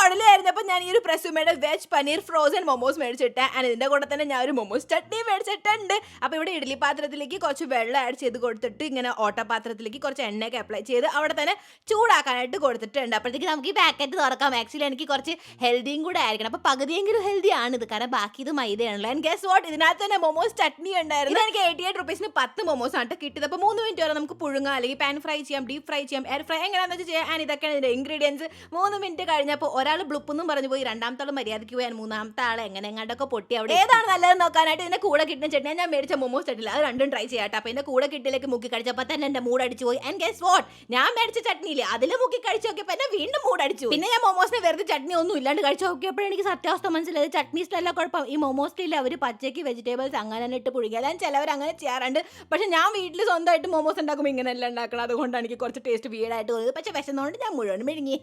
കുടലായിരുന്നപ്പോൾ ഞാൻ ഈ ഒരു പ്രസ്യൂമയുടെ വെജ് പനീർ ഫ്രോസൺ മൊമോസ് മേടിച്ചിട്ട് ആൻഡ് ഇതിന്റെ കൂടെ തന്നെ ഞാൻ ഒരു മൊമോസ് ചട്നി മേടിച്ചിട്ടുണ്ട്. അപ്പോൾ ഇവിടെ ഇഡ്ഡലി പാത്രത്തിലേക്ക് കുറച്ച് വെള്ളം ആഡ് ചെയ്ത് കൊടുത്തിട്ട് ഇങ്ങനെ ഓട്ടപാത്രത്തിലേക്ക് കുറച്ച് എണ്ണയൊക്കെ അപ്ലൈ ചെയ്ത് അവിടെ തന്നെ ചൂടാക്കാനായിട്ട് കൊടുത്തിട്ടുണ്ട്. അപ്പോഴത്തേക്ക് നമുക്ക് ഈ പാക്കറ്റ് തുറക്കാം. ആക്ച്വലി എനിക്ക് കുറച്ച് ഹെൽത്തിയും കൂടെ ആയിരിക്കണം, അപ്പോൾ പകുതിയെങ്കിലും ഹെൽത്തി ആണ് ഇത്, കാരണം ബാക്കി ഇത് മൈദയാണല്ലോ. ആൻഡ് ഗസ് വാട്ട്, ഇതിനകത്ത് തന്നെ മൊമോസ് ചട്നി ഉണ്ടായിരുന്നു. എനിക്ക് 88 റുപ്പീസിന് 10 മൊമോസ് ആണ് കിട്ടിയത്. അപ്പോൾ 3 മിനിറ്റ് വരെ നമുക്ക് പുഴുങ്ങാം, അല്ലെങ്കിൽ പാൻ ഫ്രൈ ചെയ്യാം, ഡീപ് ഫ്രൈ ചെയ്യാം, എയർ ഫ്രൈ എങ്ങനെയാണെന്ന് വെച്ചാൽ ചെയ്യാം. ആൻഡ് ഇതൊക്കെയാണ് ഇതിന്റെ ഇൻഗ്രീഡിയൻസ്. 3 മിനിറ്റ് കഴിഞ്ഞപ്പോൾ ഒരാൾ ബ്ലുപ്പെന്നും പറഞ്ഞു പോയി, രണ്ടാമത്തെ ആൾ മര്യാദയ്ക്ക് പോയാൽ മൂന്നാമത്തെ ആൾ എങ്ങനെ എങ്ങാണ്ടൊക്കെ പൊട്ടി. അവിടെ ഏതാണ് നല്ലത് നോക്കാനായിട്ട് ഇതിന്റെ കൂടെ കിട്ടുന്ന ചട്നി ഞാൻ മേടിച്ച മൊമോസ് ചട്നി, അത് രണ്ടും ട്രൈ ചെയ്യാട്ടെ. അപ്പോൾ ഇതിന്റെ കൂടെ കിട്ടിയിലേക്ക് മുക്കി കഴിച്ചപ്പോൾ തന്നെ എന്റെ മൂഡ് അടിച്ചു പോയി. ആൻഡ് ഗസ് വാട്ട്, ഞാൻ മേടിച്ച ചട്നിയില്ലേ അതിൽ മുക്കി കഴിച്ചു നോക്കിയപ്പോൾ എന്നെ വീണ്ടും മൂഡ് അടിച്ചു. പിന്നെ ഞാൻ മൊമോസിനെ വെറുതെ ചട്നി ഒന്നും ഇല്ലാണ്ട് കഴിച്ചു നോക്കിയപ്പോഴും എനിക്ക് സത്യാവസ്ഥ മനസ്സിലായത് ചട്നി സ്റ്റൈലിലെ കുഴപ്പം. ഈ മൊമോസിൽ അവർ പച്ചയ്ക്ക് വെജിറ്റബിൾസ് അങ്ങനെ തന്നെ ഇട്ട് പുഴുകിയാൽ ചിലവർ അങ്ങനെ ചെയ്യാറുണ്ട്. പക്ഷെ ഞാൻ വീട്ടിൽ സ്വന്തമായിട്ട് മൊമോസ് ഉണ്ടാക്കുമ്പോൾ ഇങ്ങനെയല്ല ഉണ്ടാക്കണം. അതുകൊണ്ടാണ് എനിക്ക് കുറച്ച് ടേസ്റ്റ് വീടായിട്ട് തോന്നിയത്. പക്ഷെ വിശന്നുകൊണ്ട് ഞാൻ മുഴുവൻ മെഴുങ്ങി.